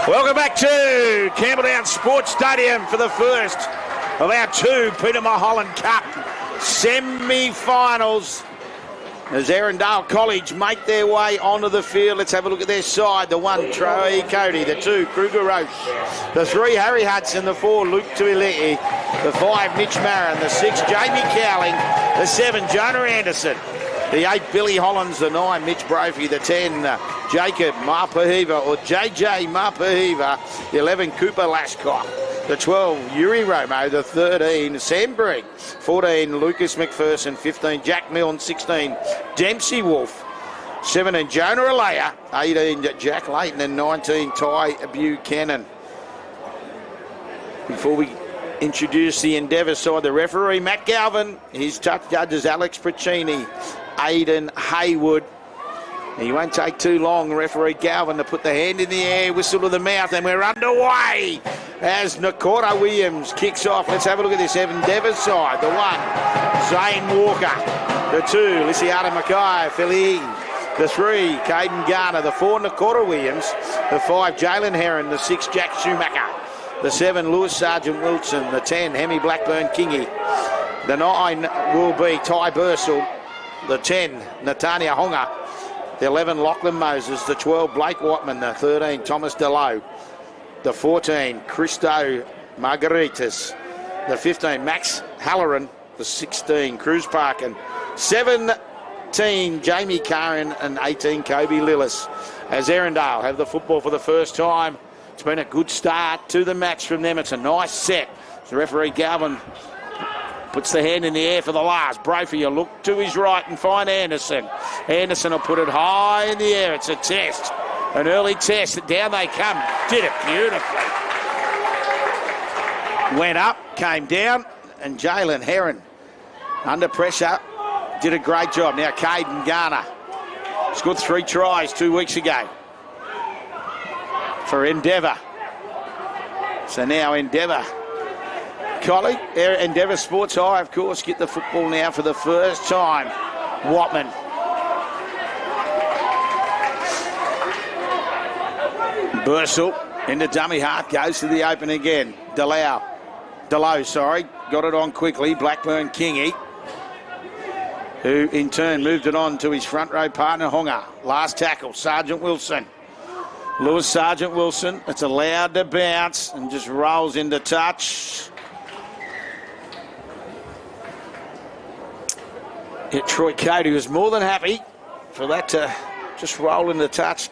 Welcome back to Campbelltown Sports Stadium for the first of our two Peter Mulholland Cup semi-finals as Erindale College make their way onto the field. Let's have a look at their side. The 1, Troy Cody. The 2, Kruger Roche. The 3, Harry Hudson. The 4, Luke Tuilei. The 5, Mitch Marin. The 6, Jamie Cowling. The 7, Jonah Anderson. The 8, Billy Hollins. The 9, Mitch Brophy. The 10, Jacob Mapahiva or JJ Mapahiva. The 11, Cooper Lashcock. The 12, Yuri Romo. The 13, Sam Brigg. 14, Lucas McPherson. 15, Jack Milne. 16, Dempsey Wolf. 17, Jonah Alea. 18, Jack Layton. And 19, Ty Buchanan. Before we introduce the Endeavour side, the referee, Matt Galvin. His touch judges, Alex Praccini, Aidan Haywood. He won't take too long, referee Galvin, to put the hand in the air, whistle to the mouth, and we're underway as Nakora Williams kicks off. Let's have a look at this Endeavour side. The 1, Zane Walker. The 2, Lysiada Mackay, Philly. The 3, Caden Garner. The 4, Nakora Williams. The 5, Jalen Heron. The 6, Jack Schumacher. The 7, Lewis Sargent Wilson. The 10, Hemi Blackburn Kingy. The 9 will be Ty Bursell. The 10, Natania Honga. The 11, Lachlan Moses. The 12, Blake Whitman. The 13, Thomas DeLoe. The 14, Christo Margaritas. The 15, Max Halloran. The 16, Cruz Parkin. 17, Jamie Curran. And 18, Kobe Lillis. As Erindale have the football for the first time. It's been a good start to the match from them. It's a nice set. The referee Galvin puts the hand in the air for the last. Brophy, you look to his right and find Anderson. Anderson will put it high in the air. It's a test. An early test. Down they come. Did it beautifully. Went up, came down, and Jalen Heron, under pressure, did a great job. Now Caden Garner scored 3 tries 2 weeks ago for Endeavour. So now Endeavour College, Endeavour Sports High, of course, get the football now for the first time. Watman. Bursell into dummy half, goes to the open again. Deloe, got it on quickly. Blackburn Kingy, who in turn moved it on to his front row partner, Honga. Last tackle, Sergeant Wilson. Lewis Sergeant Wilson, it's allowed to bounce and just rolls into touch. Yeah, Troy Cody was more than happy for that to just roll into touch.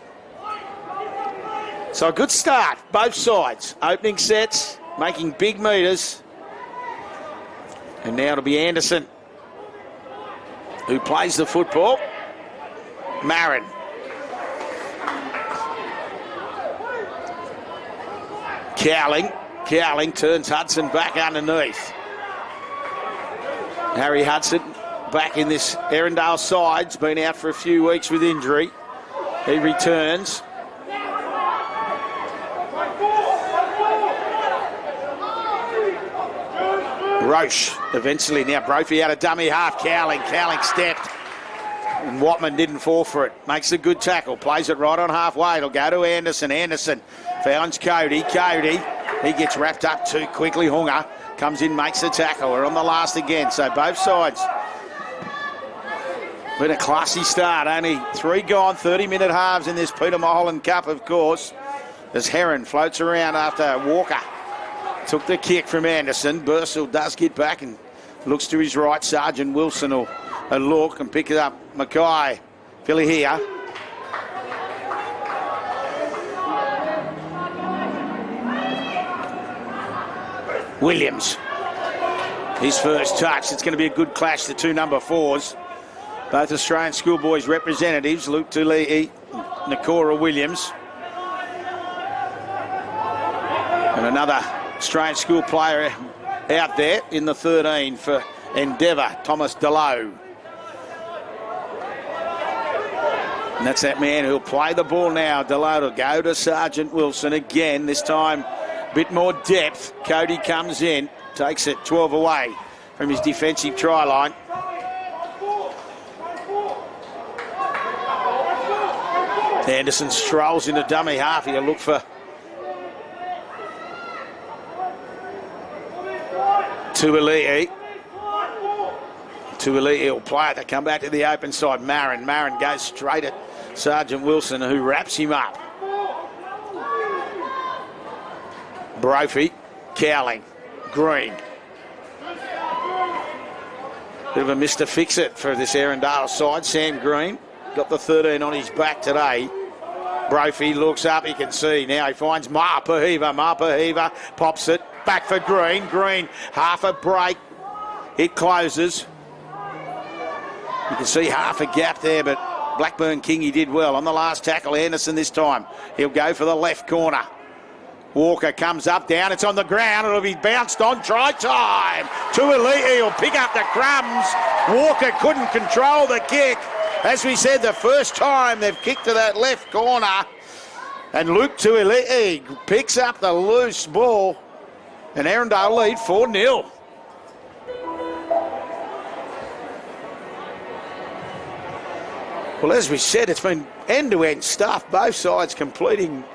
So a good start, both sides. Opening sets, making big meters. And now it'll be Anderson who plays the football. Marin. Cowling turns Hudson back underneath. Harry Hudson back in this Erindale side. He's been out for a few weeks with injury. He returns. Roche eventually. Now Brophy out of dummy half. Cowling stepped. And Watman didn't fall for it. Makes a good tackle. Plays it right on halfway. It'll go to Anderson. Anderson finds Cody. He gets wrapped up too quickly. Hunga comes in, makes the tackle. We're on the last again. So both sides. Been a classy start. Only 3 gone, 30-minute halves in this Peter Mulholland Cup, of course. As Heron floats around after Walker took the kick from Anderson. Bursell does get back and looks to his right. Sergeant Wilson will look and pick it up. Mackay, Philly here. Williams, his first touch. It's going to be a good clash, the 2 number 4s. Both Australian schoolboys representatives, Luke Tulei, Nakora Williams. And another Australian school player out there in the 13 for Endeavour, Thomas DeLoe. And that's that man who'll play the ball now. DeLoe will go to Sergeant Wilson again. This time, a bit more depth. Cody comes in, takes it 12 away from his defensive try line. Anderson strolls into dummy half. He'll look for Tuiliti. Tuiliti will play it. They come back to the open side. Marin goes straight at Sergeant Wilson, who wraps him up. Brophy, Cowling, Green. Bit of a Mr. Fix-It for this Erindale side. Sam Green got the 13 on his back today. Brophy looks up, he can see. Now he finds Mapahiva pops it. Back for Green. Green, half a break. It closes. You can see half a gap there, but Blackburn King, he did well. On the last tackle, Anderson this time. He'll go for the left corner. Walker comes up, down, it's on the ground, it'll be bounced on, try time. Tuiliti will pick up the crumbs. Walker couldn't control the kick. As we said, the first time they've kicked to that left corner. And Luke Tuiliti picks up the loose ball. And Erindale lead 4-0. Well, as we said, it's been end-to-end stuff. Both sides completing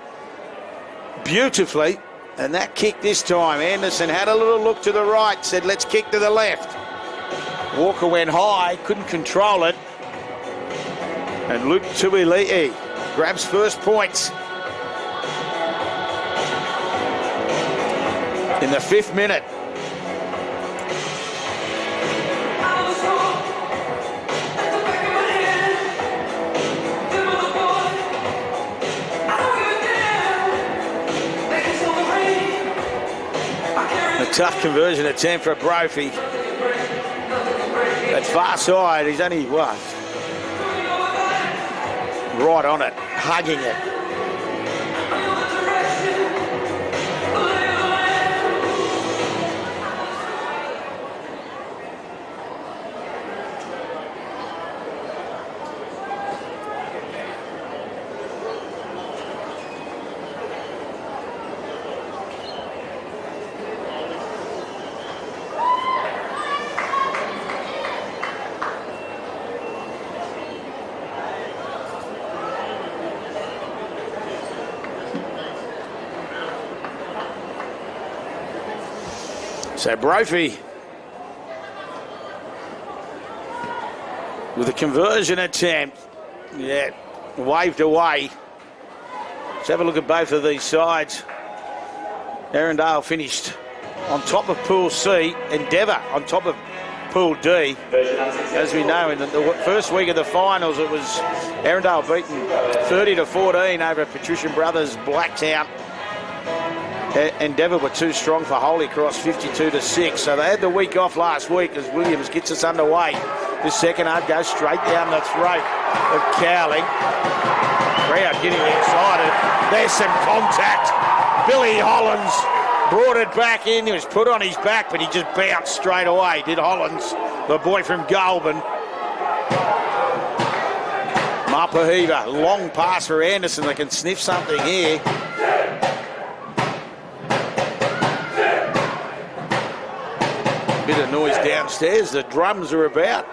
beautifully. And that kick this time, Anderson had a little look to the right, said, let's kick to the left. Walker went high, couldn't control it. And Luke Tuiliti grabs first points. In the 5th minute. A tough conversion attempt for Brophy. That far side, he's only, what? Right on it, hugging it. So Brophy with a conversion attempt, yeah, waved away. Let's have a look at both of these sides. Erindale finished on top of Pool C, Endeavour on top of Pool D. As we know, in the first week of the finals, it was Erindale beaten 30-14 over Patrician Brothers Blacktown. Endeavour were too strong for Holy Cross, 52-6. So they had the week off last week as Williams gets us underway. This second half goes straight down the throat of Cowling. Crowd getting excited. There's some contact. Billy Hollands brought it back in. He was put on his back, but he just bounced straight away, did Hollands, the boy from Goulburn. Mapahiva, long pass for Anderson. They can sniff something here. Bit of noise downstairs. The drums are about.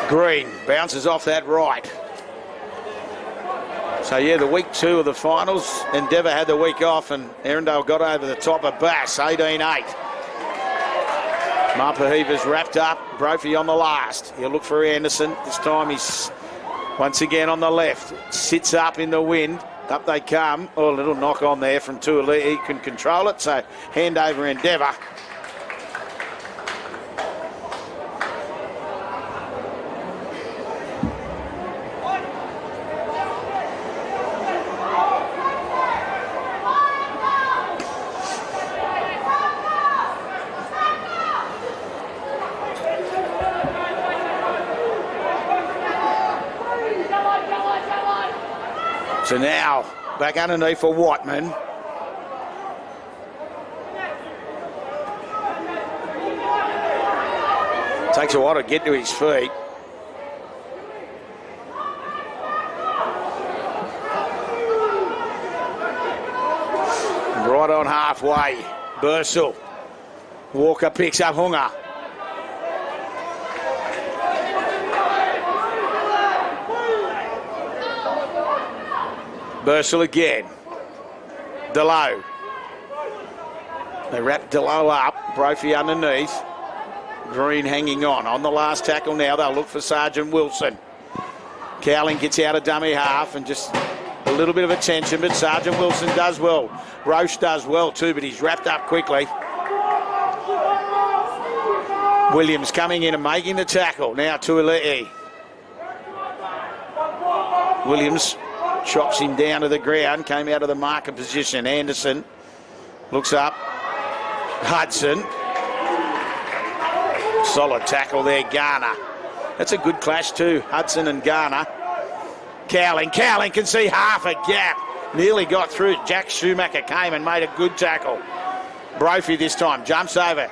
Green bounces off that right. So yeah, the week 2 of the finals, Endeavour had the week off and Erindale got over the top of Bass, 18-8. Mapahiva's wrapped up, Brophy on the last. He'll look for Anderson. This time he's once again on the left. Sits up in the wind. Up they come. Oh, a little knock on there from Tuiliti. He can control it, so hand over Endeavour. So now, back underneath for Whiteman. Takes a while to get to his feet. Right on halfway, Bursell. Walker picks up Hunga. Bursell again. Delow. They wrap Delow up, Brophy underneath. Green hanging on the last tackle now. They'll look for Sergeant Wilson. Cowling gets out of dummy half and just a little bit of attention, but Sergeant Wilson does well. Roche does well too, but he's wrapped up quickly. Williams coming in and making the tackle. Now to Tuilei. Williams chops him down to the ground, came out of the marker position. Anderson looks up. Hudson. Solid tackle there, Garner. That's a good clash too, Hudson and Garner. Cowling can see half a gap. Nearly got through. Jack Schumacher came and made a good tackle. Brophy this time, jumps over.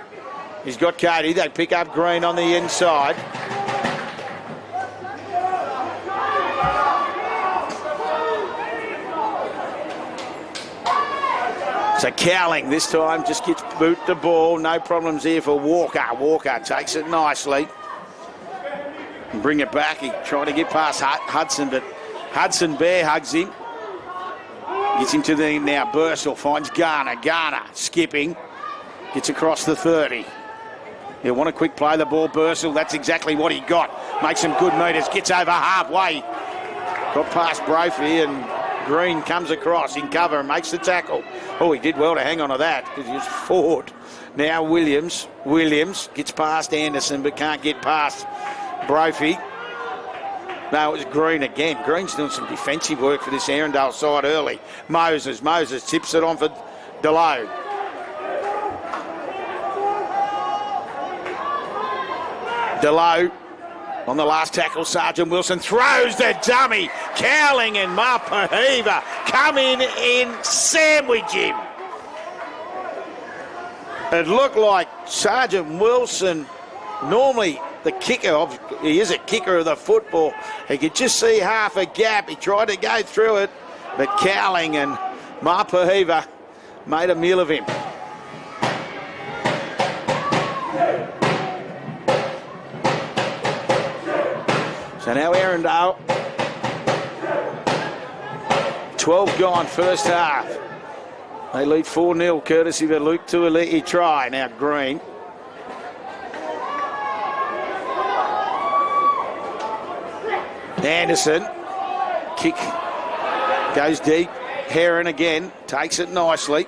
He's got Cody. They pick up Green on the inside. So Cowling this time just gets boot the ball. No problems here for Walker. Walker takes it nicely. And bring it back. He tried to get past Hudson, but Hudson bear hugs him. Gets him to the now. Bursell finds Garner. Garner skipping. Gets across the 30. He'll want to quick play the ball. Bursell, that's exactly what he got. Makes some good meters. Gets over halfway. Got past Brophy and Green comes across in cover and makes the tackle. Oh, he did well to hang on to that because he was forward. Now Williams. Williams gets past Anderson but can't get past Brophy. No, it was Green again. Green's doing some defensive work for this Erindale side early. Moses tips it on for Delow. Delow on the last tackle. Sergeant Wilson throws the dummy. Cowling and Mapahiva come in sandwich him. It looked like Sergeant Wilson, normally the kicker, he is a kicker of the football. He could just see half a gap. He tried to go through it, but Cowling and Mapahiva made a meal of him. So now Erindale, 12 gone first half. They lead 4-0 courtesy of a Luke Tuilei try. Now Green. Anderson. Kick goes deep. Heron again. Takes it nicely.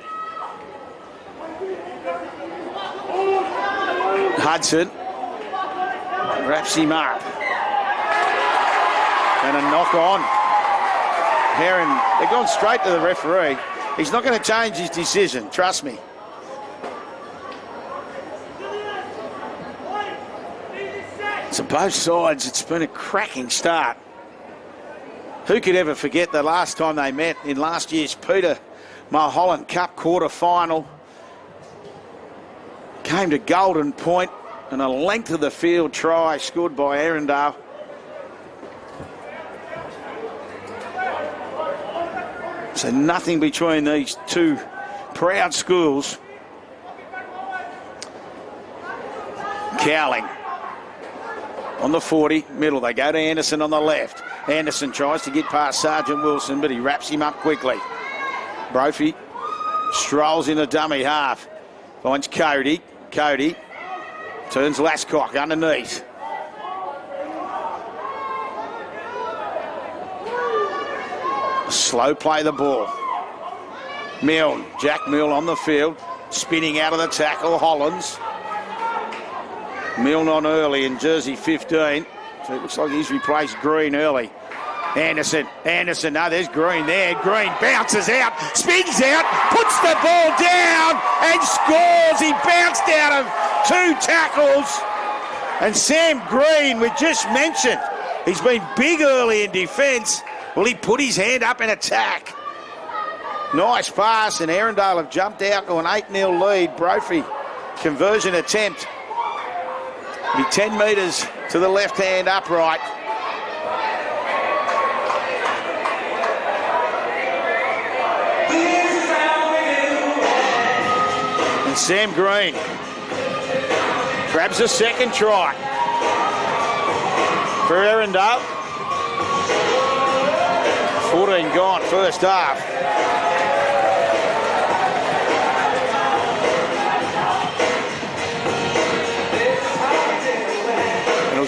Hudson wraps him up. And a knock on. Heron, they've gone straight to the referee. He's not going to change his decision, trust me. So both sides, it's been a cracking start. Who could ever forget the last time they met in last year's Peter Mulholland Cup quarter-final? Came to Golden Point and a length of the field try scored by Erindale. So nothing between these two proud schools. Cowling on the 40, middle. They go to Anderson on the left. Anderson tries to get past Sergeant Wilson, but he wraps him up quickly. Brophy strolls in the dummy half. Finds Cody. Cody turns Lascock underneath. Slow play the ball. Milne, Jack Milne on the field, spinning out of the tackle, Hollands. Milne on early in jersey 15. So it looks like he's replaced Green early. Anderson, no, there's Green there. Green bounces out, spins out, puts the ball down and scores. He bounced out of two tackles. And Sam Green, we just mentioned, he's been big early in defence. Well, he put his hand up in attack. Nice pass, and Erindale have jumped out to an 8-0 lead. Brophy conversion attempt. Be 10 metres to the left-hand upright. And Sam Green grabs a second try for Erindale. 14 gone first half.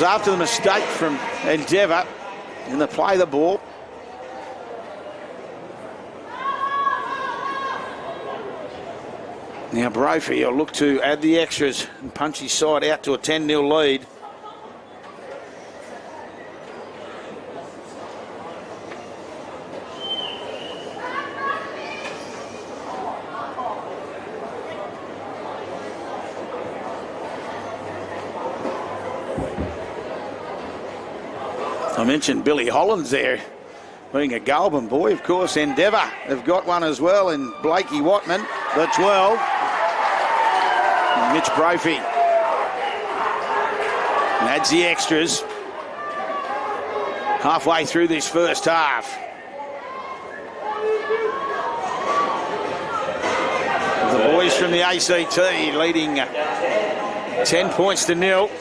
after the mistake from Endeavour in the play the ball. Now Brophy will look to add the extras and punch his side out to a 10-0 lead. I mentioned Billy Holland's there, being a Goulburn boy. Of course, Endeavour have got one as well, and Blakey Watman, the 12. And Mitch Brophy adds the extras halfway through this first half. The boys from the ACT leading 10 points to 0.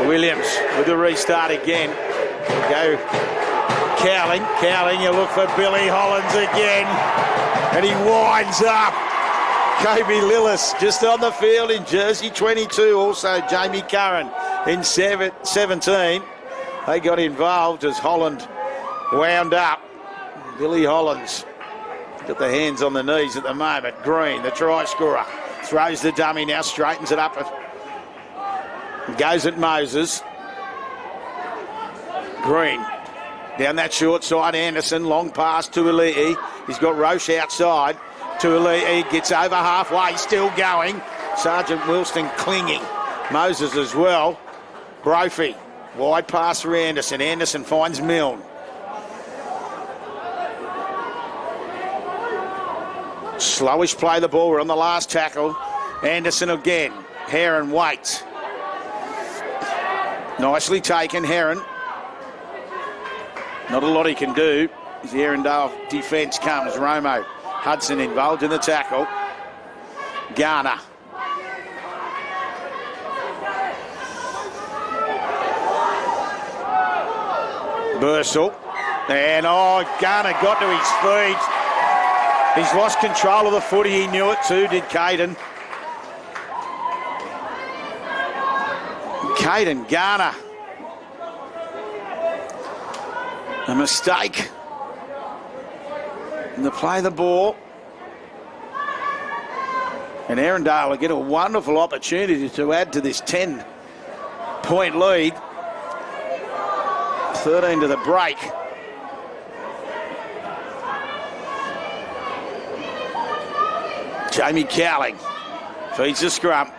Williams with the restart again. Go Cowling. Cowling, you look for Billy Hollands again. And he winds up. Kobe Lillis just on the field in jersey 22. Also Jamie Curran in 17. They got involved as Holland wound up. Billy Hollands got the hands on the knees at the moment. Green, the try scorer, throws the dummy now, straightens it up. Goes at Moses. Green. Down that short side, Anderson. Long pass to Ali'i. He's got Roche outside. To Ali'i. Gets over halfway. Still going. Sergeant Wilston clinging. Moses as well. Brophy. Wide pass for Anderson. Anderson finds Milne. Slowish play the ball. We're on the last tackle. Anderson again. Heron waits. Nicely taken, Heron. Not a lot he can do as the Erindale defence comes. Romo Hudson involved in the tackle. Garner. Bursell. And Garner got to his feet. He's lost control of the footy. He knew it too, did Caden. Caden Garner. A mistake. And to play the ball. And Erindale will get a wonderful opportunity to add to this 10-point lead. 13 to the break. Jamie Cowling feeds the scrum.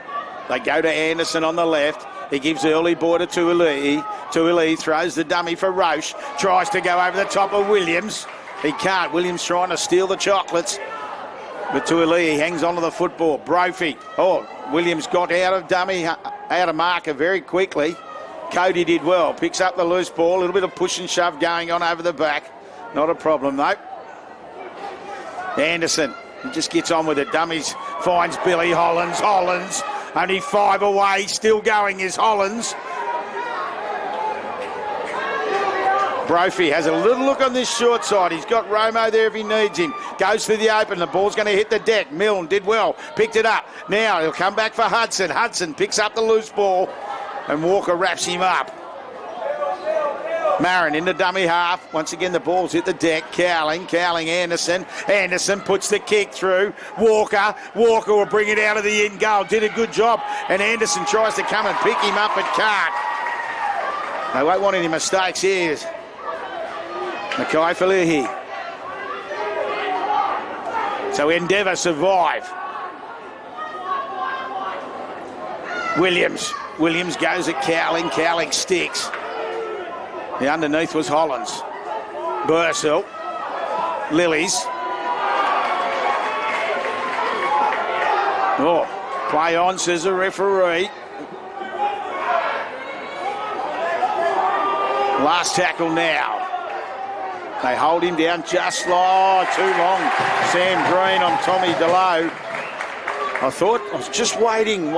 They go to Anderson on the left. He gives early border to Ali'i. Tuilei throws the dummy for Roche. Tries to go over the top of Williams. He can't. Williams trying to steal the chocolates. But Tuilei hangs onto the football. Brophy. Williams got out of dummy, out of marker very quickly. Cody did well. Picks up the loose ball. A little bit of push and shove going on over the back. Not a problem, though. Anderson. He just gets on with it. Dummies finds Billy Hollands. Hollands. Only 5 away. Still going is Hollands. Brophy has a little look on this short side. He's got Romo there if he needs him. Goes through the open. The ball's going to hit the deck. Milne did well. Picked it up. Now he'll come back for Hudson. Hudson picks up the loose ball. And Walker wraps him up. Marin in the dummy half. Once again, the ball's hit the deck. Cowling, Anderson. Anderson puts the kick through. Walker will bring it out of the end goal. Did a good job. And Anderson tries to come and pick him up, but can't. They won't want any mistakes here. Mackay Falehi. So Endeavour survive. Williams goes at Cowling. Cowling sticks. The underneath was Hollands. Bursell. Lilies. Play on, says the referee. Last tackle now. They hold him down just too long. Sam Green on Tommy DeLow. I was just waiting.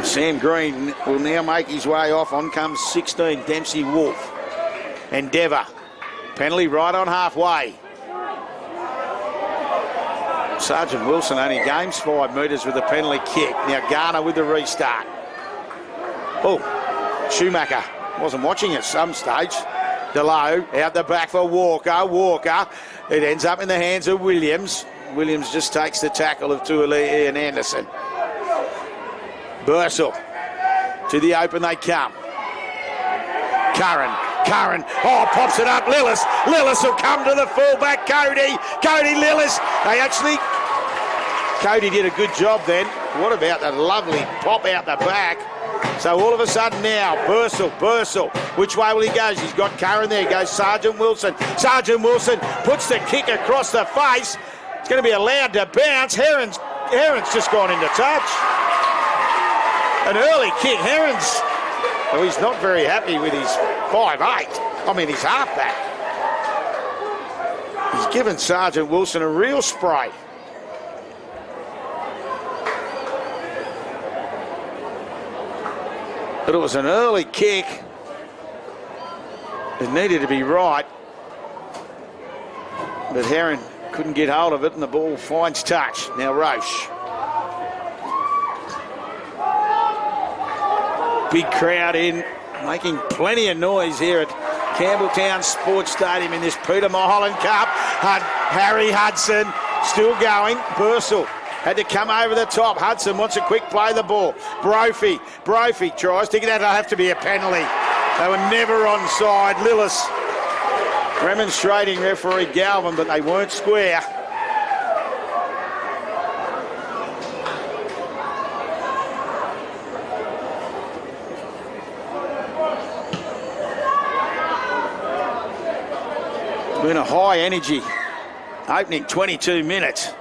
Sam Green will now make his way off. On comes 16, Dempsey Wolf. Endeavour. Penalty right on halfway. Sergeant Wilson only gains 5 metres with a penalty kick. Now Garner with the restart. Oh, Schumacher wasn't watching at some stage. Delow out the back for Walker. Walker. It ends up in the hands of Williams. Williams just takes the tackle of Tuolei and Anderson. Bursell. To the open they come. Curran. Oh, pops it up. Lillis will come to the fullback. Cody Lillis. Cody did a good job then. What about that lovely pop out the back? So all of a sudden now, Bursell. Which way will he go? He's got Curran there. Goes Sergeant Wilson. Sergeant Wilson puts the kick across the face. It's going to be allowed to bounce. Heron's just gone into touch. An early kick. Well, he's not very happy with his 5'8". His halfback. He's given Sergeant Wilson a real spray. But it was an early kick. It needed to be right. But Heron couldn't get hold of it and the ball finds touch. Now Roche. Big crowd in, making plenty of noise here at Campbelltown Sports Stadium in this Peter Mulholland Cup. Harry Hudson still going. Bursell had to come over the top. Hudson wants a quick play the ball. Brophy tries to get out. It'll have to be a penalty. They were never onside. Lillis remonstrating referee Galvin, but they weren't square. Been a high energy opening 22 minutes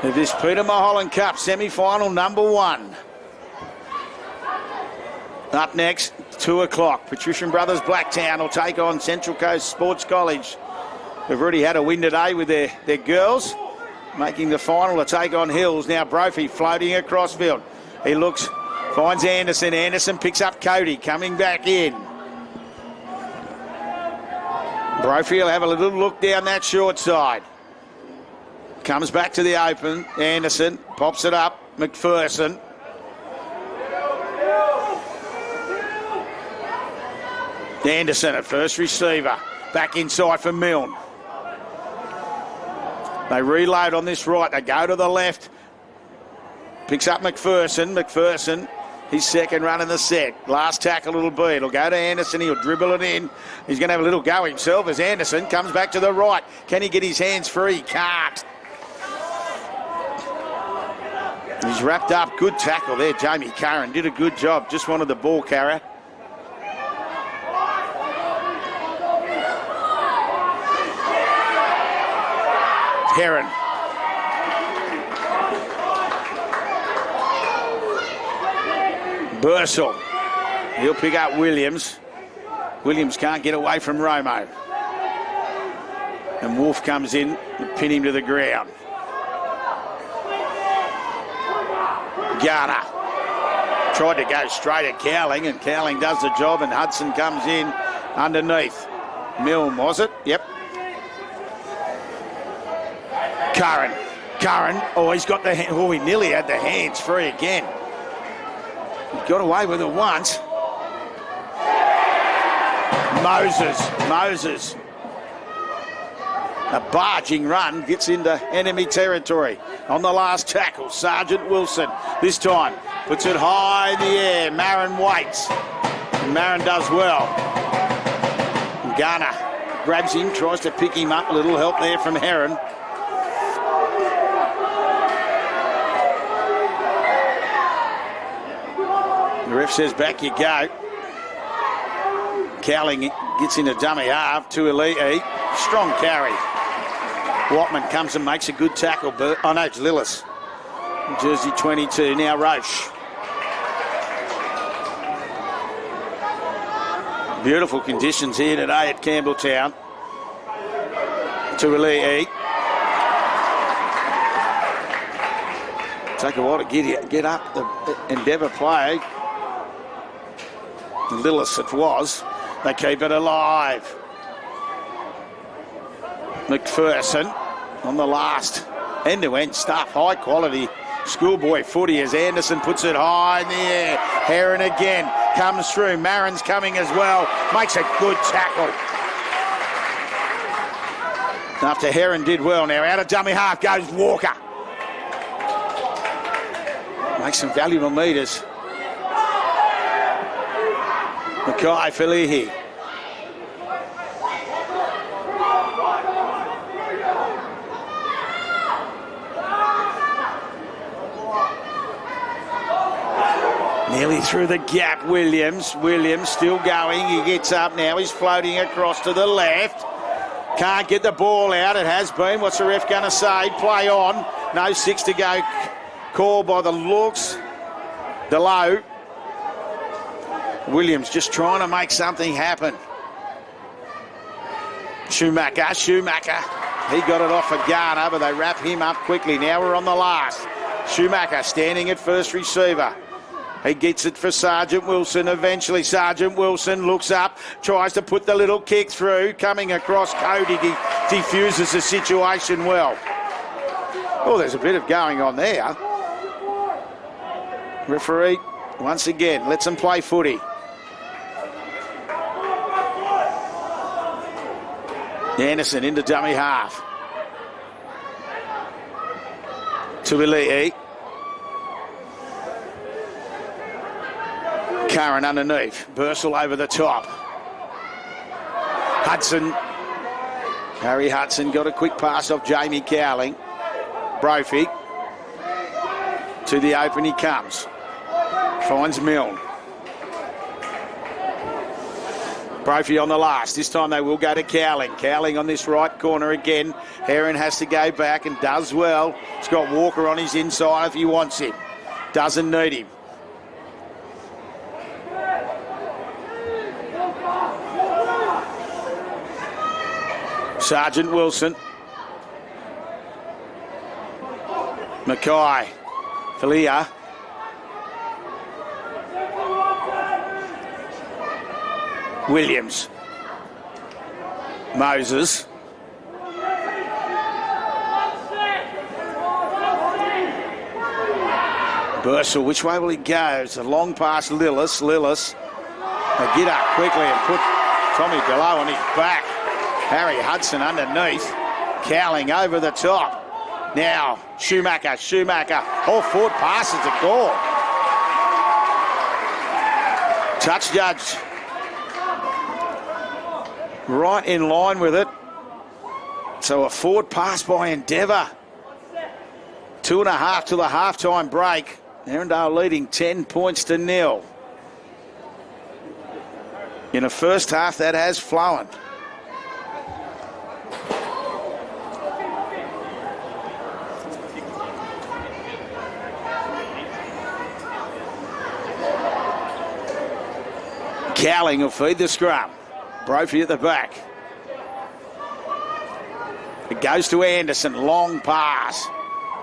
of this Peter Mulholland Cup semi-final number 1. Up next, 2 o'clock, Patrician Brothers Blacktown will take on Central Coast Sports College. They've already had a win today with their girls, making the final to take on Hills. Now Brophy floating across field. He looks, finds Anderson. Anderson picks up Cody, coming back in. Brophy will have a little look down that short side. Comes back to the open. Anderson pops it up. McPherson. Anderson at first receiver. Back inside for Milne. They reload on this right. They go to the left. Picks up McPherson. McPherson, his second run in the set. Last tackle it'll be. It'll go to Anderson. He'll dribble it in. He's going to have a little go himself as Anderson comes back to the right. Can he get his hands free? Can't. He's wrapped up. Good tackle there. Jamie Curran did a good job. Just wanted the ball carrier. Heron. Bursell. He'll pick up Williams. Williams can't get away from Romo. And Wolf comes in and pin him to the ground. Garner tried to go straight at Cowling, and Cowling does the job, and Hudson comes in underneath. Milne, was it? Yep. Curran. Oh, he's got the hand. Oh, he nearly had the hands free again. He got away with it once. Moses. A barging run gets into enemy territory. On the last tackle, Sergeant Wilson. This time, puts it high in the air. Marin waits. And Marin does well. Garner grabs him, tries to pick him up. A little help there from Heron. The ref says back you go. Cowling gets in a dummy half to Elite. Strong carry. Watman comes and makes a good tackle. Oh no, it's Lillis. Jersey 22, now Roche. Beautiful conditions here today at Campbelltown. To Elite. Take a while to get up the Endeavour play. Lillis it was. They keep it alive. McPherson on the last end-to-end stuff. High quality schoolboy footy as Anderson puts it high in the air. Heron again comes through. Marin's coming as well. Makes a good tackle. After Heron did well, now out of dummy half goes Walker. Makes some valuable metres. Mackay Filihi. Nearly through the gap, Williams. Williams still going. He gets up now. He's floating across to the left. Can't get the ball out. It has been. What's the ref going to say? Play on. No 6 to go. Call by the looks. Delow. Williams just trying to make something happen. Schumacher. He got it off a Garner, but they wrap him up quickly. Now we're on the last. Schumacher standing at first receiver. He gets it for Sergeant Wilson. Eventually, Sergeant Wilson looks up, tries to put the little kick through. Coming across, Cody diffuses the situation well. Oh, there's a bit of going on there. Referee, once again, lets them play footy. Anderson into dummy half. Tuilei. Curran underneath. Bursell over the top. Hudson. Harry Hudson got a quick pass off Jamie Cowling. Brophy. To the open he comes. Finds Milne. Brophy on the last. This time they will go to Cowling. Cowling on this right corner again. Heron has to go back and does well. He's got Walker on his inside if he wants him. Doesn't need him. Sergeant Wilson. Mackay. Filia. Williams. Moses. Bursell, which way will he go? It's a long pass, Lillis. They get up quickly and put Tommy Delow on his back. Harry Hudson underneath. Cowling over the top. Now, Schumacher. All forward passes a call. Touch judge. Right in line with it. So a forward pass by Endeavour. 2.5 to the halftime break. Erindale leading 10 points to 0. In the first half, that has flown. Cowling will feed the scrum. Brophy at the back. It goes to Anderson. Long pass.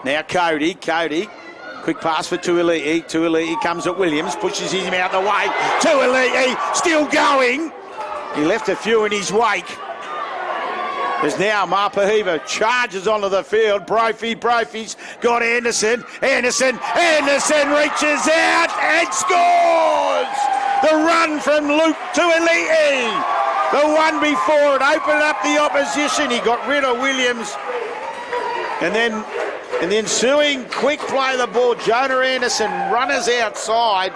Now Cody. Quick pass for Tuilei. Tuilei comes at Williams. Pushes him out the way. Tuilei still going. He left a few in his wake. There's now Mapahiva charges onto the field. Brophy's got Anderson. Anderson reaches out and scores! The run from Luke Tuilei. The one before it opened up the opposition. He got rid of Williams. And then ensuing quick play of the ball. Jonah Anderson, runners outside,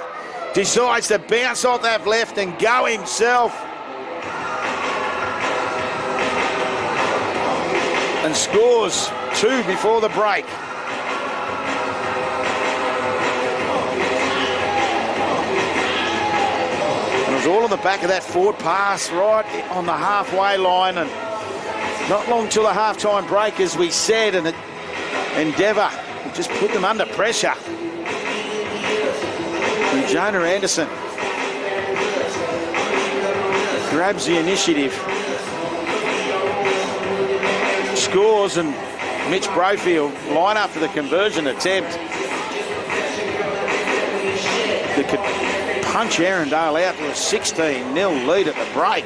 decides to bounce off that left and go himself. And scores 2 before the break. And it was all on the back of that forward pass right on the halfway line, and not long till the halftime break, as we said, and Endeavour just put them under pressure. And Jonah Anderson grabs the initiative. Scores, and Mitch Brophy will line up for the conversion attempt. punch Erindale out to a 16-0 lead at the break.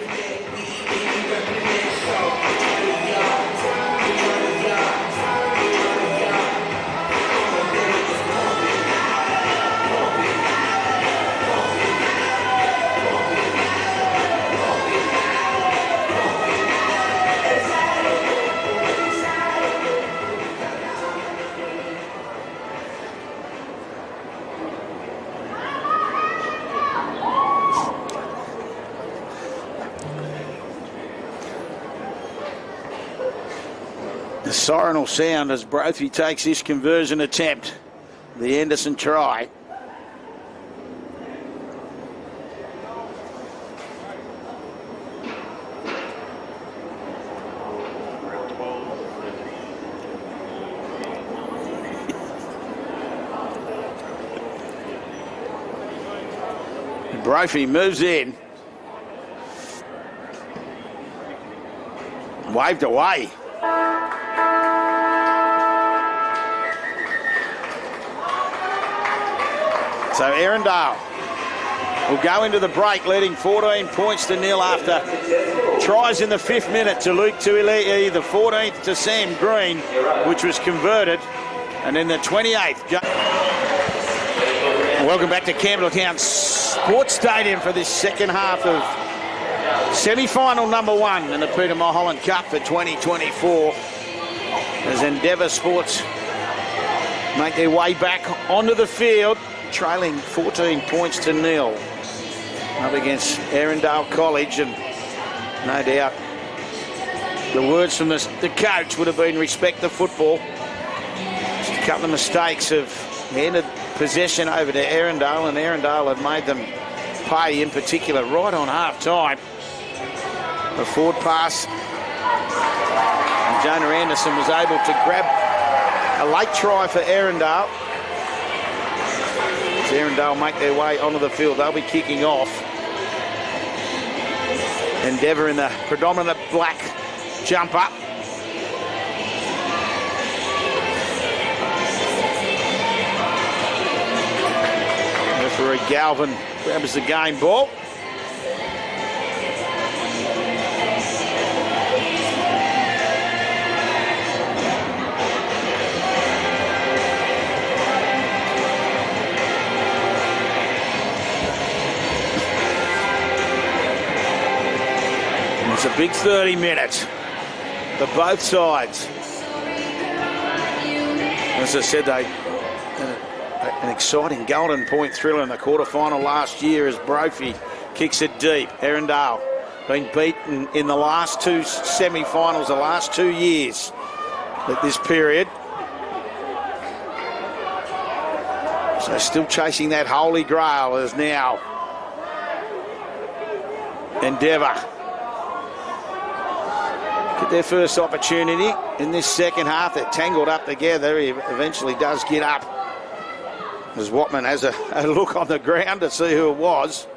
The siren will sound as Brophy takes this conversion attempt. The Anderson try. Brophy moves in. Waved away. So Erindale will go into the break leading 14 points to nil after tries in the 5th minute to Luke Tuilei, the 14th to Sam Green, which was converted, and then the 28th. Welcome back to Campbelltown Sports Stadium for this second half of semi-final number 1 in the Peter Mulholland Cup for 2024 as Endeavour Sports make their way back onto the field, trailing 14 points to nil up against Erindale College, and no doubt the words from the coach would have been respect the football. Just a couple of mistakes have handed possession over to Erindale, and Erindale had made them pay, in particular right on half-time. A forward pass, and Jonah Anderson was able to grab a late try for Erindale. Erindale make their way onto the field. They'll be kicking off. Endeavour in the predominant black jumper. Referee Galvin grabs the game ball. It's a big 30 minutes for both sides. As I said, an exciting golden point thriller in the quarterfinal last year as Brophy kicks it deep. Erindale been beaten in the last 2 semi-finals, the last 2 years at this period. So still chasing that holy grail as now Endeavour get their first opportunity in this second half. They're tangled up together. He eventually does get up as Watman has a look on the ground to see who it was.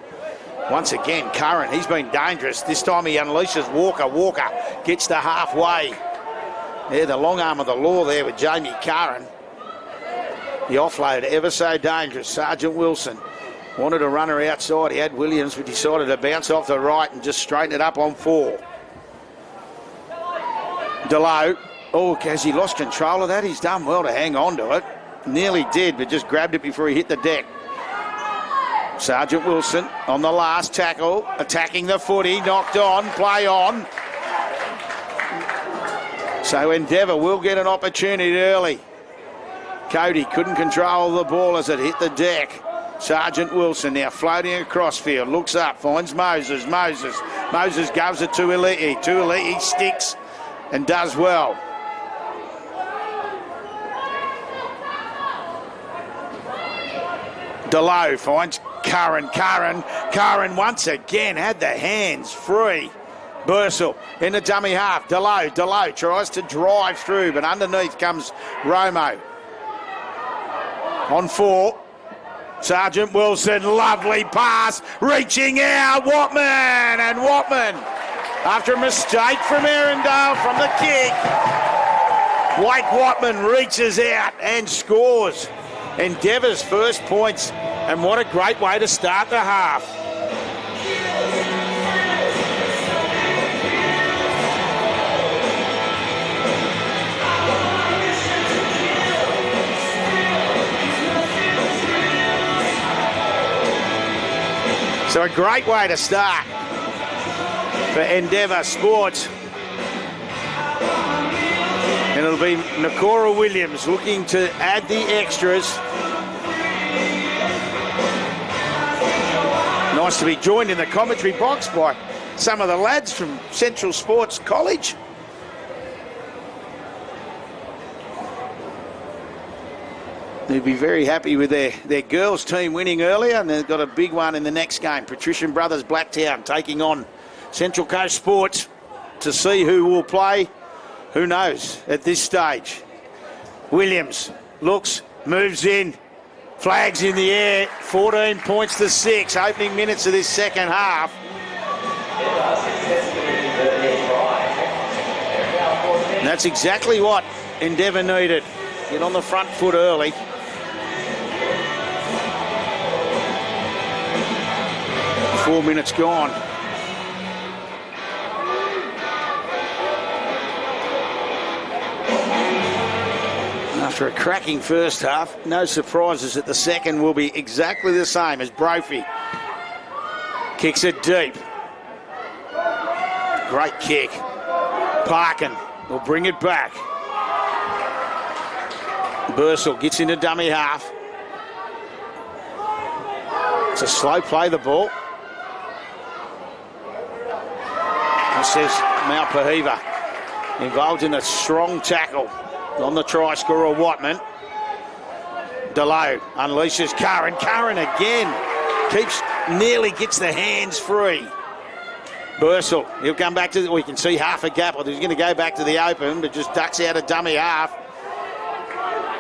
Once again, Curran, he's been dangerous. This time he unleashes Walker. Walker gets to halfway. Yeah, the long arm of the law there with Jamie Curran. The offload, ever so dangerous. Sergeant Wilson wanted a runner outside. He had Williams, but decided to bounce off the right and just straighten it up on 4. Delow, oh, has he lost control of that? He's done well to hang on to it. Nearly did, but just grabbed it before he hit the deck. Sergeant Wilson on the last tackle, attacking the footy, knocked on, play on. So Endeavour will get an opportunity early. Cody couldn't control the ball as it hit the deck. Sergeant Wilson now floating across field, looks up, finds Moses. Moses gives it to Tuilei. Tuilei sticks and does well. Delow finds Curran. Curran once again had the hands free. Bursell in the dummy half. Delow tries to drive through, but underneath comes Romo. On 4. Sergeant Wilson, lovely pass, reaching out, Watman, and Watman, after a mistake from Erindale from the kick, Blake Watman reaches out and scores. Endeavour's first points And what a great way to start the half. So a great way to start for Endeavour Sports. And it'll be Nakora Williams looking to add the extras. Nice to be joined in the commentary box by some of the lads from Central Sports College. They'd be very happy with their girls team winning earlier, and they've got a big one in the next game. Patrician Brothers Blacktown taking on Central Coast Sports to see who will play. Who knows at this stage? Williams looks, moves in, flags in the air, 14 points to 6, opening minutes of this second half. And that's exactly what Endeavour needed. Get on the front foot early. Four minutes gone. After a cracking first half, no surprises that the second will be exactly the same as Brophy. Kicks it deep. Great kick. Parkin will bring it back. Bursell gets into dummy half. It's a slow play, the ball. And says Malpahiva, involved in a strong tackle on the try scorer, Watman. Delow unleashes Curran. Curran again. Nearly gets the hands free. Bursell, he'll come back to, we can see half a gap. He's going to go back to the open, but just ducks out of dummy half.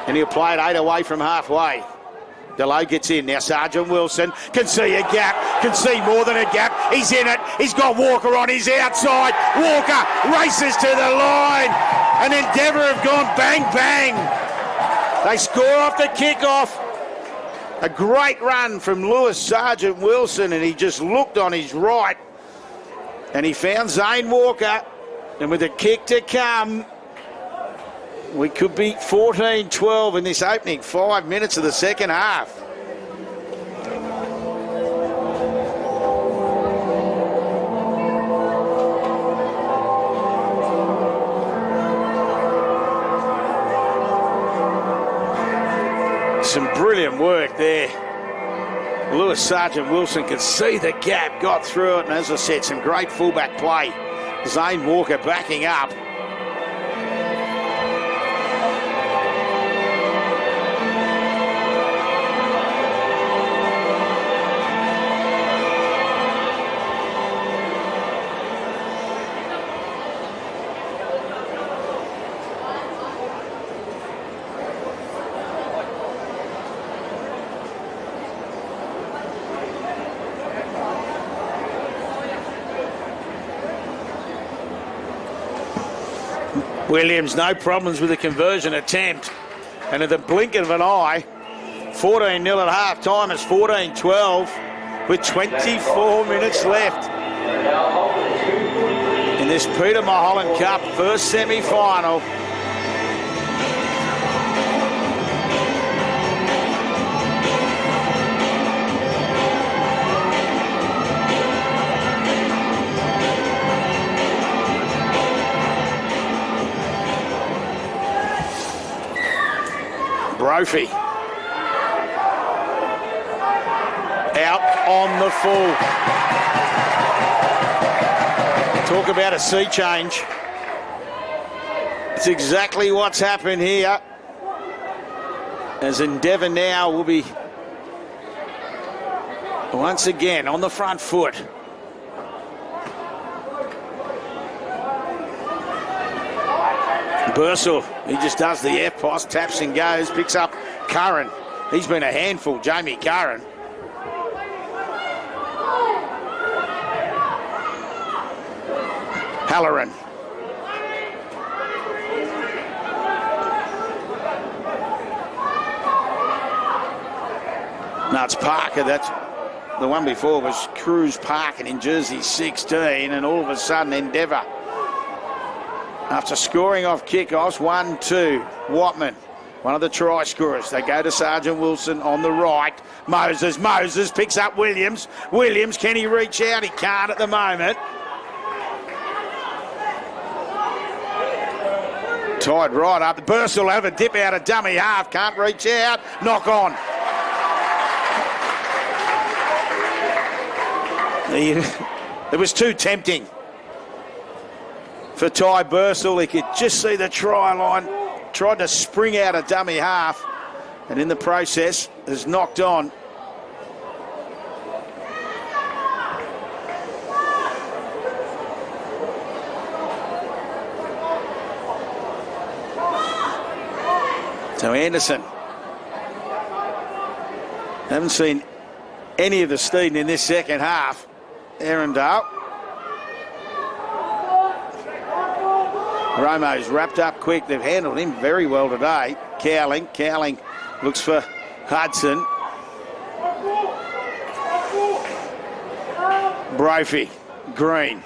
And he'll play it 8 away from halfway. Delow gets in. Now Sergeant Wilson can see a gap, can see more than a gap. He's in it. He's got Walker on his outside. Walker races to the line. And Endeavour have gone bang, bang. They score off the kickoff. A great run from Lewis Sergeant Wilson, and he just looked on his right. And he found Zane Walker. And with a kick to come, we could be 14-12 in this opening 5 minutes of the second half. Some brilliant work there. Lewis Sergeant Wilson could see the gap, got through it, and as I said, some great fullback play. Zane Walker backing up. Williams, no problems with the conversion attempt. And at the blink of an eye, 14-0 at half time. It's 14-12 with 24 minutes left in this Peter Mulholland Cup first semi-final. Brophy out on the full. Talk about a sea change. It's exactly what's happened here, as Endeavour now will be once again on the front foot. Bursell, he just does the F-post, taps and goes, picks up Curran. He's been a handful, Jamie Curran. Halloran. No, it's Parker. That's the one before was Cruz Parker in jersey 16, and all of a sudden Endeavour, after scoring off kickoffs, 1-2, Watman, one of the try scorers. They go to Sergeant Wilson on the right. Moses picks up Williams. Williams, can he reach out? He can't at the moment. Tied right up. The Burst will have a dip out of dummy half. Can't reach out. Knock on. It was too tempting for Ty Bursell. He could just see the try line. Tried to spring out a dummy half, and in the process has knocked on. So Anderson, haven't seen any of the Steeden in this second half. Erindale. Romo's wrapped up quick. They've handled him very well today. Cowling looks for Hudson. Brophy, Green.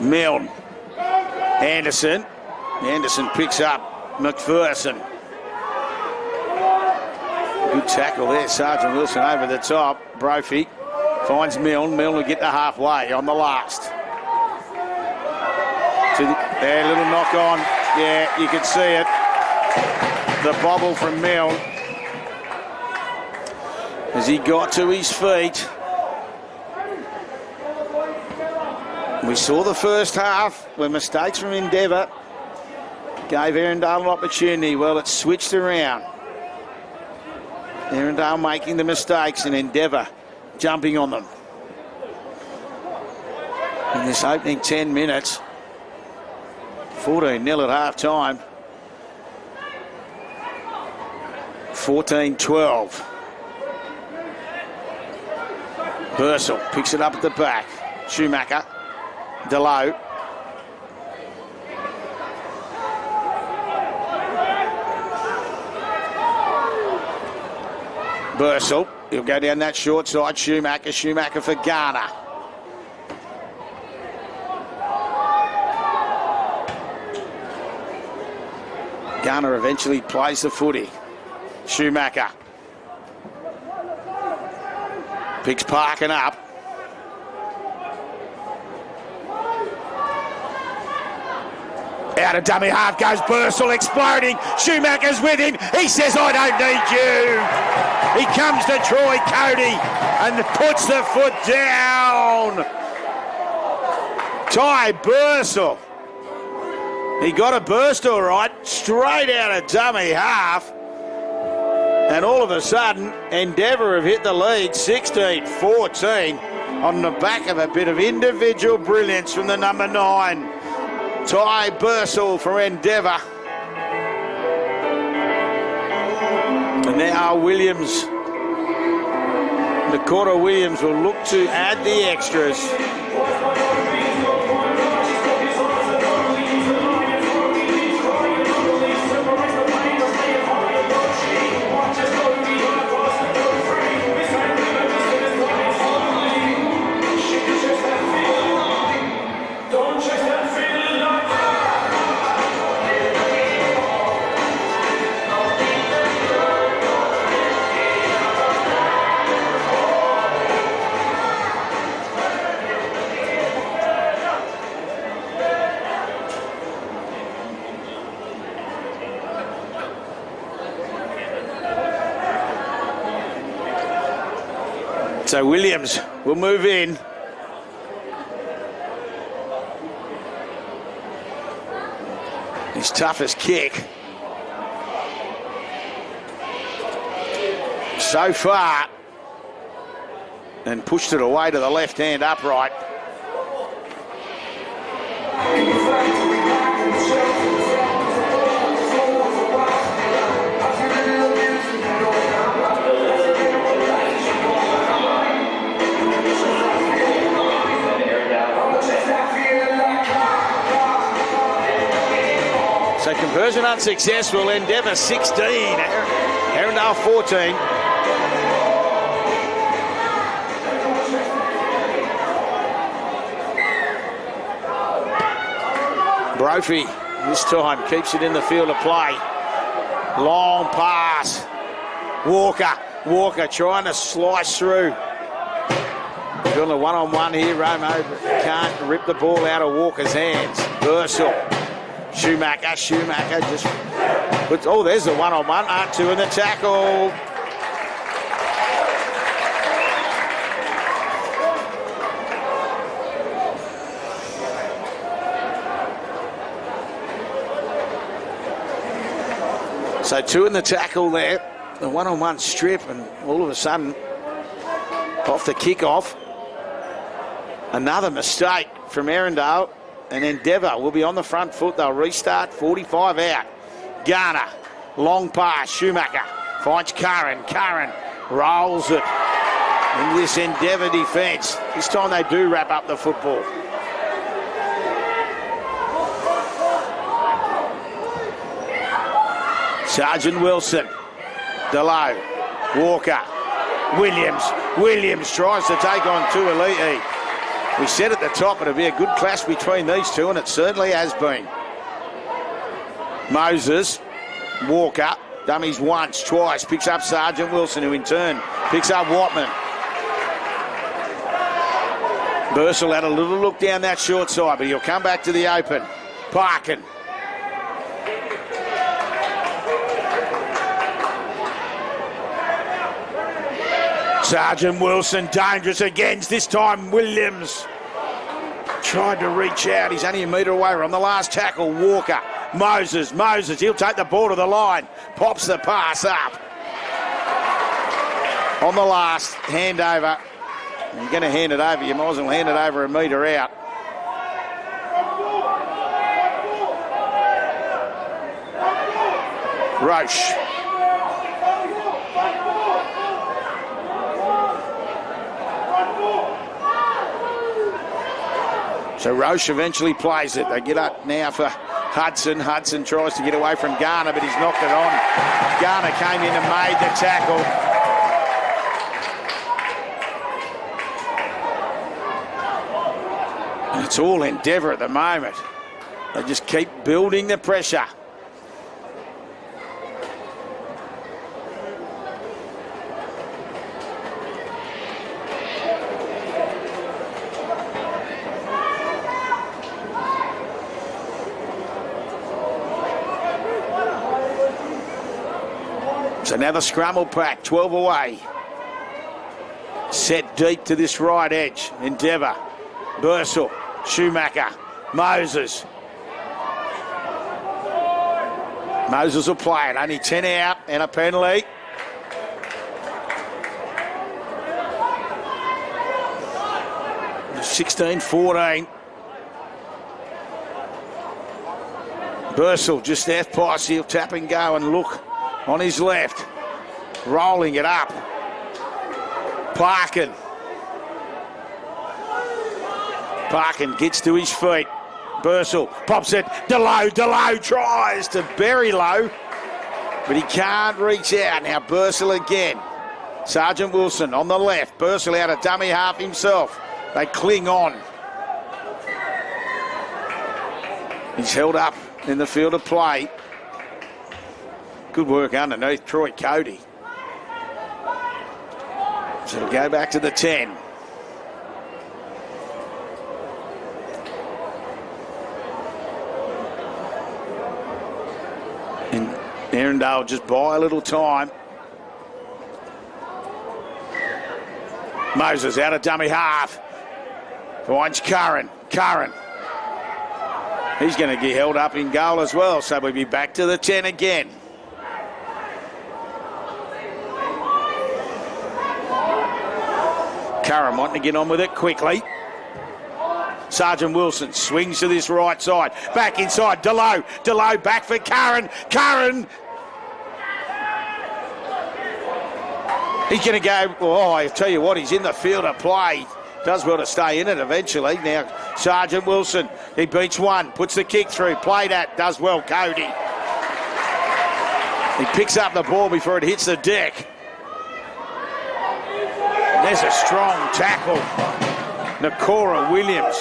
Milne. Anderson picks up McPherson. Good tackle there, Sergeant Wilson over the top. Brophy finds Milne. Milne will get to halfway on the last. There, little knock on. Yeah, you can see it. The bobble from Milne as he got to his feet. We saw the first half where mistakes from Endeavour gave Erindale an opportunity. Well, it switched around. Erindale making the mistakes and Endeavour jumping on them. In this opening 10 minutes, 14-0 at half-time. 14-12. Bursell picks it up at the back. Schumacher. Delow. Bursell, he'll go down that short side. Schumacher for Garner. Garner eventually plays the footy. Schumacher picks Parkin up. Out of dummy half goes Bursell, exploding. Schumacher's with him. He says, I don't need you. He comes to Troy Cody and puts the foot down. Ty Bursell. He got a burst all right, straight out of dummy half. And all of a sudden, Endeavour have hit the lead, 16-14, on the back of a bit of individual brilliance from the number 9. Ty Bursell for Endeavour. And now Williams, Dakota Williams will look to add the extras. So Williams will move in. His toughest kick so far, and pushed it away to the left hand upright. Version unsuccessful. Endeavour 16. Erindale 14. Brophy this time keeps it in the field of play. Long pass. Walker trying to slice through. Doing a one-on-one here, Romo, but can't rip the ball out of Walker's hands. Bursell. Schumacher just puts, oh, there's the one-on-one. Two in the tackle. So 2 in the tackle there. The one-on-one strip, and all of a sudden, off the kickoff, another mistake from Erindale, and Endeavour will be on the front foot. They'll restart. 45 out. Garner, long pass. Schumacher finds Curran. Curran rolls it into this Endeavour defence. This time they do wrap up the football. Sergeant Wilson, Delow, Walker, Williams tries to take on Tuiliti. We said at the top it'd be a good clash between these two, and it certainly has been. Moses, Walker, dummies once, twice, picks up Sergeant Wilson, who in turn picks up Watman. Bursell had a little look down that short side, but he'll come back to the open. Parkin. Sergeant Wilson, dangerous again. This time Williams tried to reach out. He's only a metre away from the last tackle. Walker, Moses, he'll take the ball to the line. Pops the pass up. On the last handover. You're going to hand it over. You might as well hand it over a metre out. Roche. So Roche eventually plays it. They get up now for Hudson. Hudson tries to get away from Garner, but he's knocked it on. Garner came in and made the tackle. And it's all Endeavour at the moment. They just keep building the pressure. So now the scramble pack, 12 away. Set deep to this right edge. Endeavour, Bursell, Schumacher, Moses. Moses will play it, only 10 out and a penalty. It's 16-14. Bursell just left pass, he'll tap and go and look. On his left, rolling it up. Parkin gets to his feet. Bursell pops it. Delow tries to bury low, but he can't reach out. Now Bursell again. Sergeant Wilson on the left. Bursell out of dummy half himself. They cling on. He's held up in the field of play. Good work underneath Troy Cody. So it'll go back to the 10. And Erindale just buy a little time. Moses out of dummy half. Finds Curran. He's going to get held up in goal as well, so we'll be back to the 10 again. Curran wanting to get on with it quickly. Sergeant Wilson swings to this right side. Back inside, Delow back for Curran. He's going to go, oh, I tell you what, he's in the field of play. Does well to stay in it eventually. Now, Sergeant Wilson, he beats one, puts the kick through, played at, does well, Cody. He picks up the ball before it hits the deck. There's a strong tackle. Nakora Williams.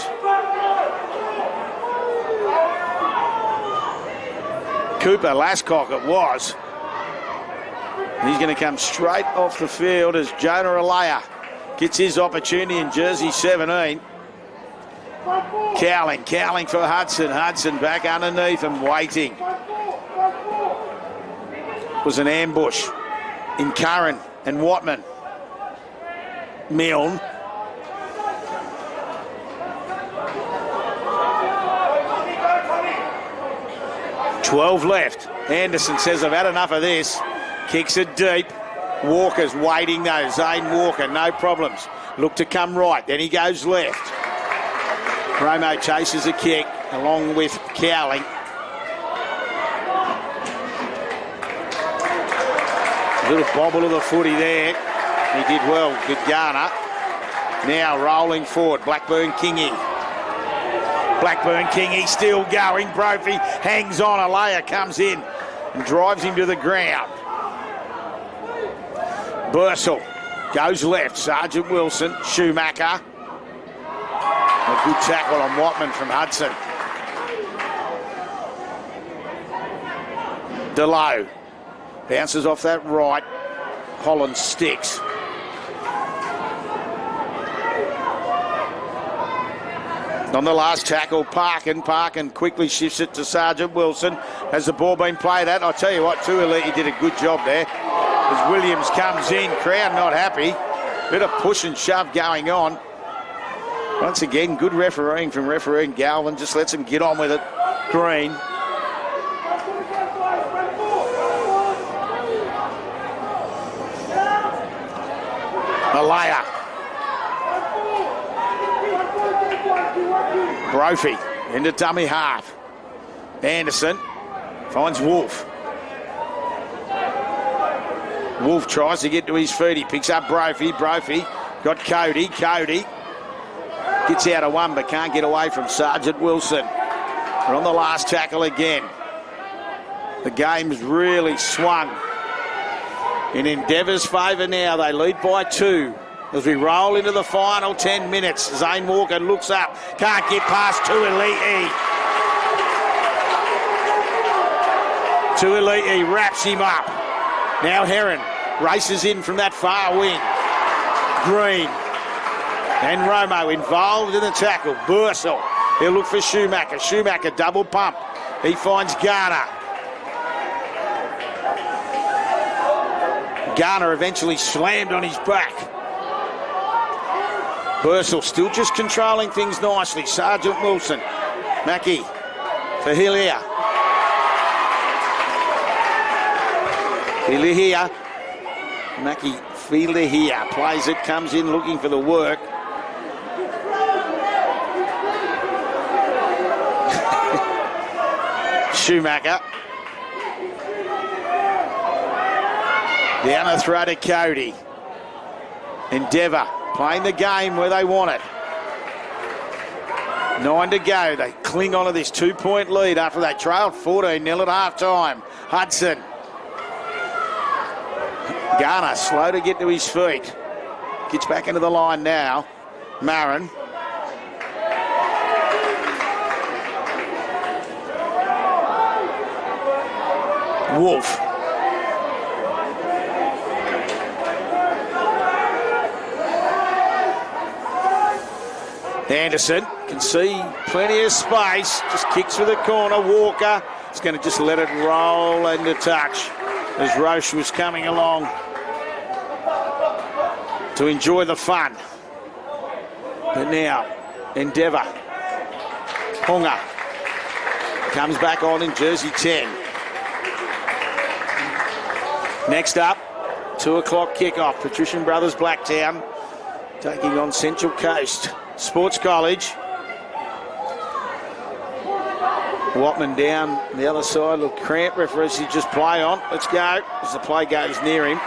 Cooper Lascock it was. He's going to come straight off the field as Jonah Alea gets his opportunity in jersey 17. Cowling for Hudson. Hudson back underneath and waiting. It was an ambush in Curran and Watman. Milne. $12 left. Anderson says, I've had enough of this. Kicks it deep. Walker's waiting though. Zane Walker, no problems. Look to come right. Then he goes left. Romo chases a kick along with Cowling. A little bobble of the footy there. He did well with Garner. Now rolling forward, Blackburn Kingy. Blackburn Kingy still going. Brophy hangs on. Alea comes in and drives him to the ground. Bursell goes left. Sergeant Wilson. Schumacher. A good tackle on Watman from Hudson. Delow bounces off that right. Holland sticks. On the last tackle, Parkin quickly shifts it to Sergeant Wilson. Has the ball been played at? I'll tell you what, Tuilagi did a good job there. As Williams comes in, crowd not happy. Bit of push and shove going on. Once again, good refereeing from referee Galvin. Just lets him get on with it. Green. Alea. Brophy into dummy half. Anderson finds Wolf. Wolf tries to get to his feet. He picks up Brophy. Brophy got Cody. Cody gets out of one but can't get away from Sergeant Wilson. We're on the last tackle again. The game's really swung in Endeavour's favour now. They lead by 2. As we roll into the final 10 minutes, Zane Walker looks up, can't get past Tuilagi. Tuilagi wraps him up. Now Heron races in from that far wing. Green and Romo involved in the tackle. Bursell, he'll look for Schumacher. Schumacher double pump. He finds Garner. Garner eventually slammed on his back. Bursell still just controlling things nicely. Sergeant Wilson. Mackie for Hillier. Hillier. Mackie Fielder here. Plays it, comes in looking for the work. Schumacher. Down the throat of Cody. Endeavour playing the game where they want it. 9 to go. They cling on to this 2-point lead after they trailed 14-0 at half-time. Hudson. Garner slow to get to his feet. Gets back into the line now. Marin. Wolf. Anderson can see plenty of space. Just kicks for the corner. Walker is going to just let it roll into touch as Roche was coming along to enjoy the fun. But now, Endeavour. Hunga comes back on in jersey 10. Next up, 2 o'clock kickoff. Patrician Brothers Blacktown taking on Central Coast Sports College. Watman down the other side. Look, cramp. Referee says just play on. Let's go as the play goes near him.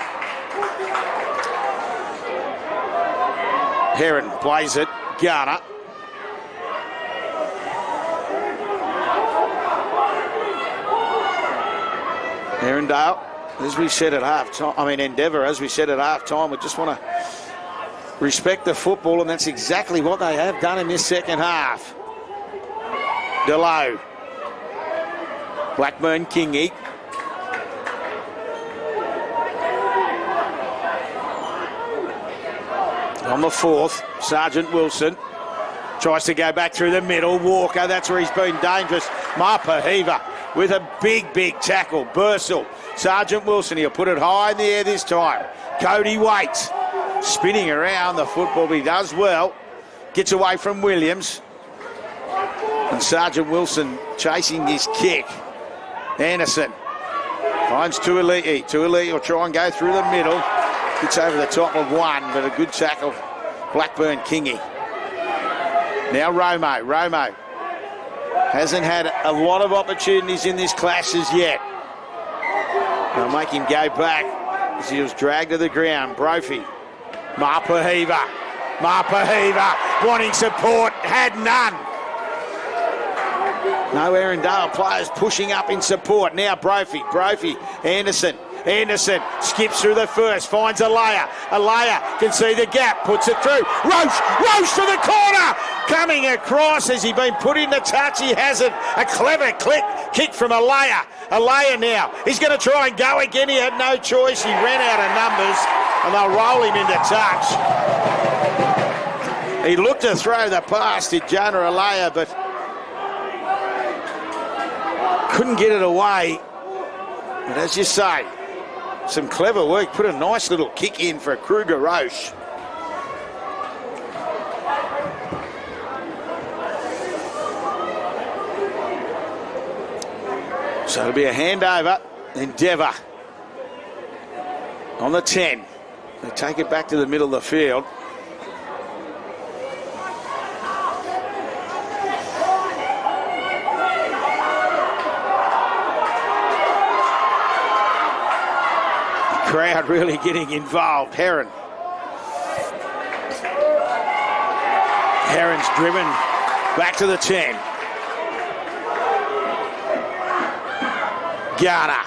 Heron plays it. Garner. Erindale as we said at half time, Endeavour, as we said at half time, we just want to respect the football, and that's exactly what they have done in this second half. Delow. Blackburn Kingy. On the fourth, Sergeant Wilson tries to go back through the middle. Walker, that's where he's been dangerous. Mapahiva with a big tackle. Bursell, Sergeant Wilson, he'll put it high in the air this time. Cody waits, spinning around the football, but he does well. Gets away from Williams. And Sergeant Wilson chasing his kick. Anderson finds Tuilei. Tuilei will try and go through the middle. Gets over the top of one, but a good tackle. Blackburn Kingy. Now Romo. Romo hasn't had a lot of opportunities in this clash as yet. They'll make him go back as he was dragged to the ground. Brophy. Mapahiva. Mapahiva wanting support. Had none. No Erindale players pushing up in support. Now Brophy. Brophy. Anderson. Anderson skips through the first, finds Alaya. Alaya can see the gap, puts it through. Roche to the corner! Coming across, has he been put in the touch? He hasn't. A clever kick from Alaya. Alaya now, he's going to try and go again. He had no choice. He ran out of numbers, and they'll roll him into touch. He looked to throw the pass to Jonah Alaya, but couldn't get it away. But as you say, some clever work, put a nice little kick in for Kruger Roche. So it'll be a handover. Endeavour on the 10. They take it back to the middle of the field. Crowd really getting involved. Heron. Heron's driven back to the 10. Garner.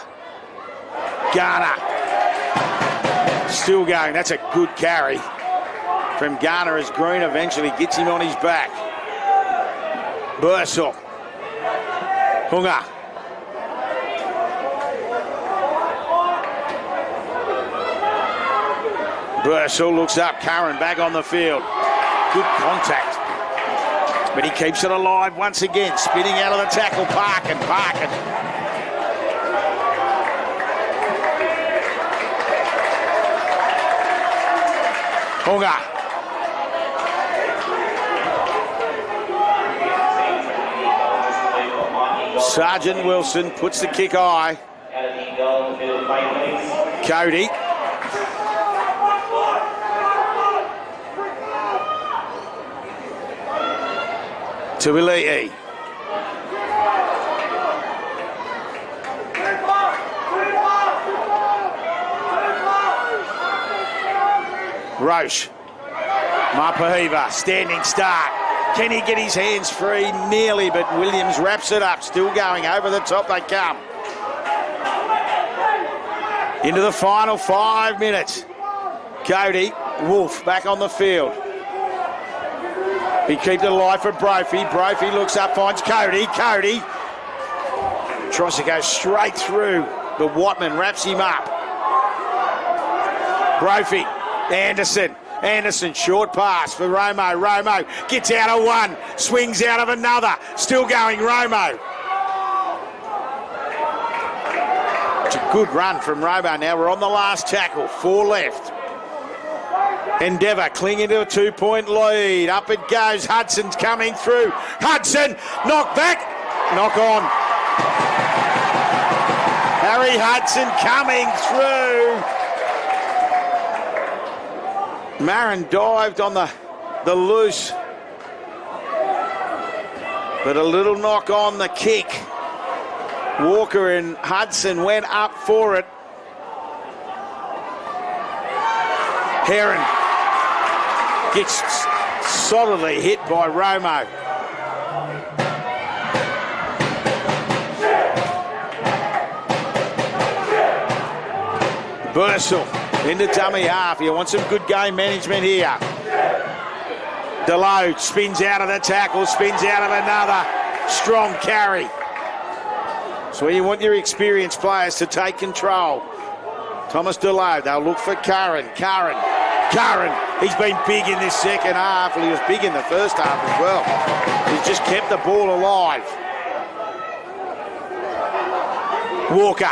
Still going. That's a good carry from Garner as Green eventually gets him on his back. Bursell. Hunga. Bursell looks up. Curran back on the field. Good contact. But he keeps it alive once again. Spinning out of the tackle. Parkin. Hunga. Sergeant Wilson puts the kick high. Cody. Tuilei. Roche. Mapahiva, standing start. Can he get his hands free? Nearly, but Williams wraps it up. Still going. Over the top they come. Into the final 5 minutes. Cody, Wolf back on the field. He keeps it alive for Brophy. Brophy looks up, finds Cody. Cody tries to go straight through. The Watman wraps him up. Brophy. Anderson, short pass for Romo. Romo gets out of one, swings out of another. Still going, Romo. It's a good run from Romo. Now we're on the last tackle. 4 left. Endeavour clinging to a 2-point lead. Up it goes. Hudson's coming through. Hudson, knock back, knock on. Harry Hudson coming through. Marin dived on the loose. But a little knock on the kick. Walker and Hudson went up for it. Heron gets solidly hit by Romo. Bursell into dummy half. You want some good game management here. Deload spins out of the tackle, spins out of another. Strong carry. So you want your experienced players to take control. Thomas Deload, they'll look for Curran. Curran, he's been big in this second half. Well, he was big in the first half as well. He's just kept the ball alive. Walker.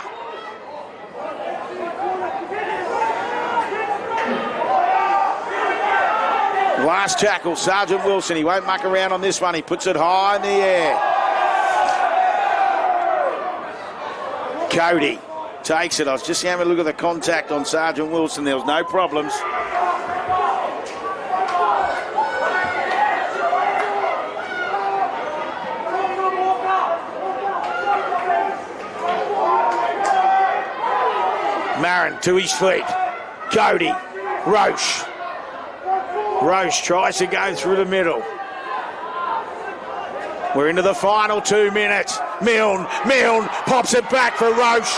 Last tackle, Sergeant Wilson. He won't muck around on this one. He puts it high in the air. Cody takes it. I was just having a look at the contact on Sergeant Wilson. There was no problems. Marin to his feet. Cody. Roche. Roche tries to go through the middle. We're into the final 2 minutes. Milne pops it back for Roche.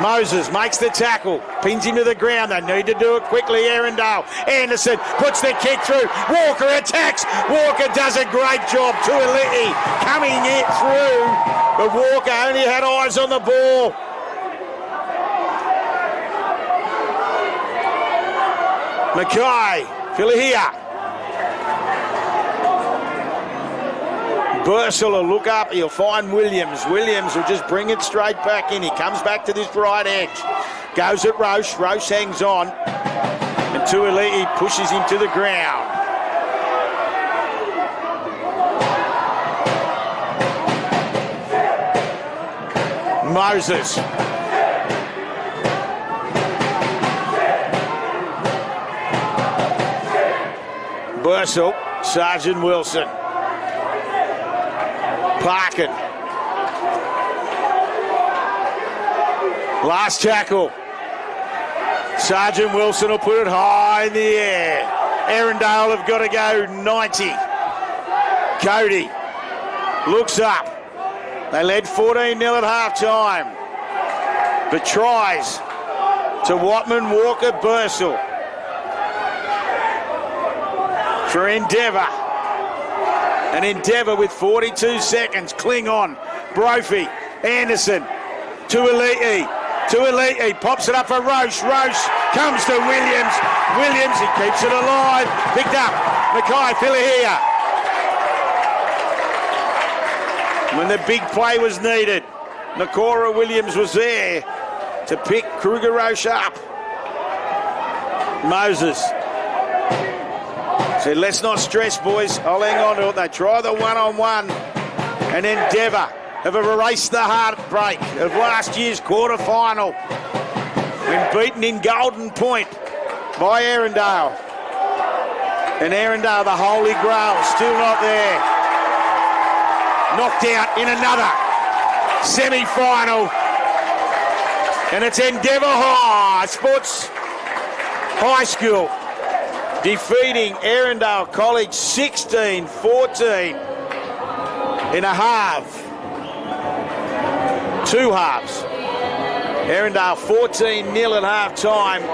Moses makes the tackle, pins him to the ground. They need to do it quickly, Erindale. Anderson puts the kick through. Walker attacks. Walker does a great job. Tuiliti coming it through. But Walker only had eyes on the ball. Mackay, Filahia. Bursell will look up, he'll find Williams. Williams will just bring it straight back in. He comes back to this right edge. Goes at Roche. Roche hangs on. And Tuiliti pushes him to the ground. Moses. Bursell, Sergeant Wilson. Parkin. Last tackle. Sergeant Wilson will put it high in the air. Erindale have got to go 90. Cody looks up. They led 14-0 at half-time. But tries to Watman, Walker, Bursell. For Endeavour. And Endeavour with 42 seconds. Cling on. Brophy. Anderson. Tuiliti. Tuiliti pops it up for Roche. Roche comes to Williams. Williams, he keeps it alive. Picked up. Mackay Filahia. When the big play was needed, Nakora Williams was there to pick Kruger Roche up. Moses. Said, let's not stress, boys. I'll hang on to it. They try the one-on-one. And Endeavour have erased the heartbreak of last year's quarter-final. Been beaten in Golden Point by Erindale. And Erindale, the Holy Grail, still not there. Knocked out in another semi-final. And it's Endeavour High, Sports High School, defeating Erindale College 16-14 in a half. Two halves. Erindale 14-0 at half-time.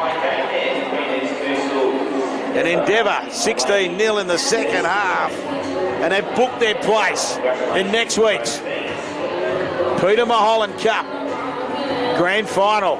And Endeavour 16-0 in the second half. And they've booked their place in next week's Peter Mulholland Cup Grand Final.